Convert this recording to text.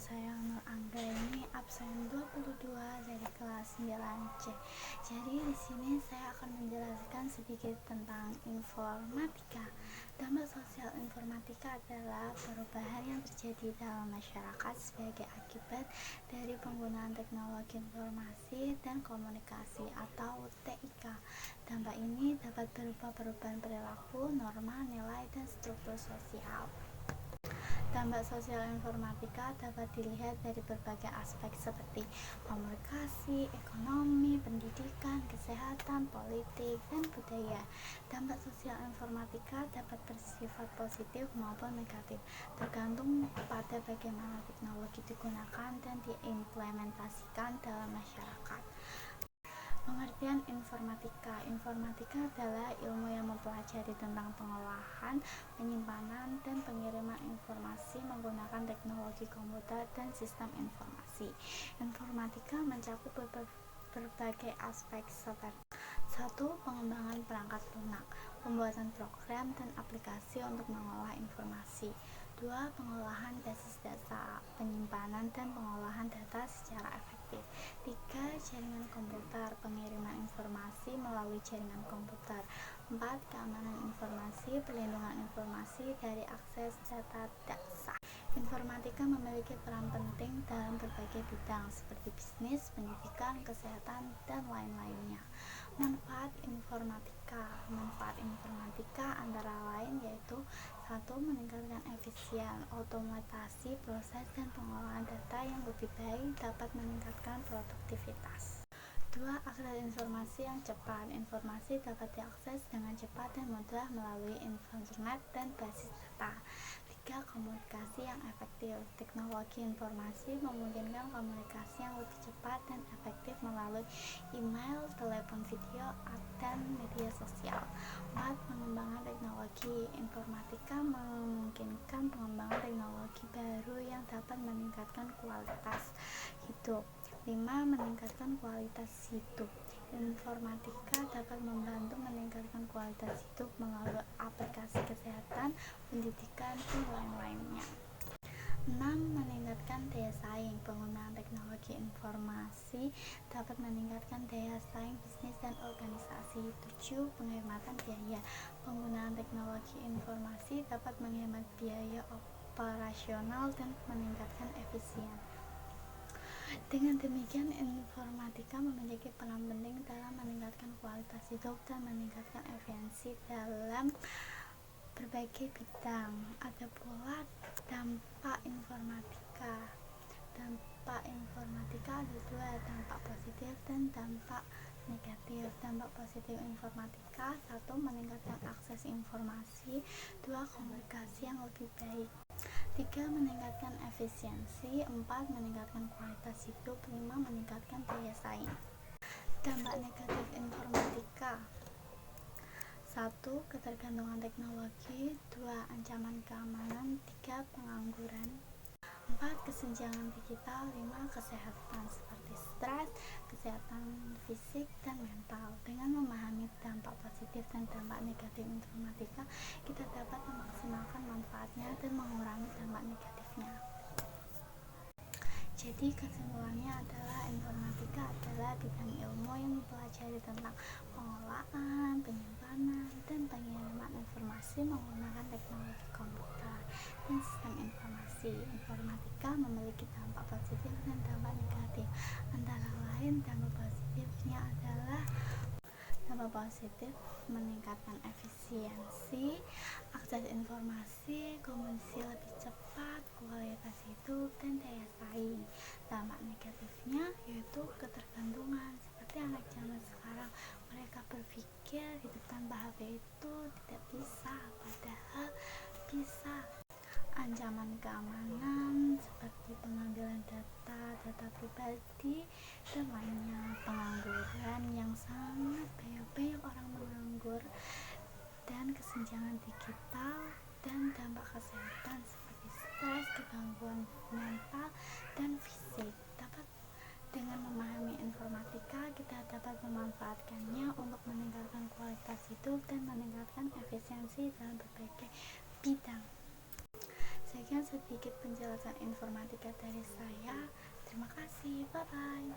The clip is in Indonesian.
saya Nur Angga ini absen 22 dari kelas 9C. Jadi di sini saya akan menjelaskan sedikit tentang informatika. Dampak sosial informatika adalah perubahan yang terjadi dalam masyarakat sebagai akibat dari penggunaan teknologi informasi dan komunikasi atau TIK. Dampak ini dapat berupa perubahan perilaku, norma, nilai, dan struktur sosial. Dampak sosial informatika dapat dilihat dari berbagai aspek seperti komunikasi, ekonomi, pendidikan, kesehatan, politik, dan budaya. Dampak sosial informatika dapat bersifat positif maupun negatif, tergantung pada bagaimana teknologi digunakan dan diimplementasikan dalam masyarakat. Pengertian informatika. Informatika adalah ilmu yang mempelajari tentang pengolahan, penyimpanan, dan pengiriman informasi menggunakan teknologi komputer dan sistem informasi. Informatika mencakup berbagai aspek seperti 1. Pengembangan perangkat lunak, pembuatan program dan aplikasi untuk mengolah informasi. 2. Pengolahan basis data, penyimpanan dan pengolahan data secara efektif. 3. Jaringan komputer, pengiriman informasi melalui jaringan komputer. 4. Keamanan informasi, perlindungan informasi dari akses data tidak sah. Informatika memiliki peran penting dalam berbagai bidang seperti bisnis, pendidikan, kesehatan, dan lain-lainnya. Manfaat informatika. Manfaat informatika antara lain yaitu 1. Meningkatkan efisien, otomatisasi proses dan pengolahan data yang lebih baik dapat meningkatkan produktivitas. 2. Akses informasi yang cepat. Informasi dapat diakses dengan cepat dan mudah melalui internet dan basis data. 3. Komunikasi yang efektif. Teknologi informasi memungkinkan komunikasi yang lebih cepat dan efektif melalui email, telepon video, dan media sosial. 4. Pengembangan teknologi. Informatika memungkinkan pengembangan teknologi baru yang dapat meningkatkan kualitas hidup. 5. Meningkatkan kualitas hidup. Informatika dapat membantu meningkatkan kualitas hidup melalui aplikasi kesehatan, pendidikan, dan lain-lainnya. 6. Meningkatkan daya saing. Penggunaan teknologi informasi dapat meningkatkan daya saing bisnis dan organisasi. 7. Penghematan biaya. Penggunaan teknologi informasi dapat menghemat biaya operasional dan meningkatkan efisiensi. Dengan demikian, informatika memiliki peran penting dalam meningkatkan kualitas hidup dan meningkatkan efisiensi dalam berbagai bidang. Ada pula dampak informatika. Dampak informatika ada dua, dampak positif dan dampak negatif. Dampak positif informatika: 1. Meningkatkan akses informasi. 2. Komunikasi yang lebih baik. 3. Meningkatkan efisiensi. 4. Meningkatkan kualitas hidup. 5. Meningkatkan daya saing. Dampak negatif informatika: 1. Ketergantungan teknologi. 2. Ancaman keamanan. 3. Pengangguran. 4. Kesenjangan digital. 5. Kesehatan seperti stres, kesehatan fisik dan mental. Dengan memahami dampak positif dan dampak negatif informatika, kita dapat memaksimalkan manfaatnya dan mengurangi dampak negatifnya. Jadi kesimpulannya adalah informatika adalah bidang ilmu yang mempelajari tentang pengolahan, penyimpanan, dan pengiriman informasi menggunakan teknologi komputer dan sistem informasi. Informatika memiliki dampak positif dan dampak negatif. Antara lain, dampak positifnya adalah dampak positif meningkatkan efisiensi, akses informasi, komunikasi lebih cepat, kualitas hidup, dan daya saing. Dampak negatifnya yaitu ketergantungan. Seperti anak zaman sekarang, mereka berpikir hidup tanpa HP itu tidak bisa, padahal bisa. Ancaman keamanan seperti pengambilan data pribadi dan lainnya. Pengangguran yang sangat banyak orang menganggur, dan kesenjangan digital dan dampak kesehatan seperti stres, gangguan mental dan fisik. Dengan memahami informatika, kita dapat memanfaatkannya untuk meningkatkan kualitas hidup dan meningkatkan efisiensi dalam berbagai bidang. Sekian sedikit penjelasan informatika dari saya. Terima kasih, bye bye.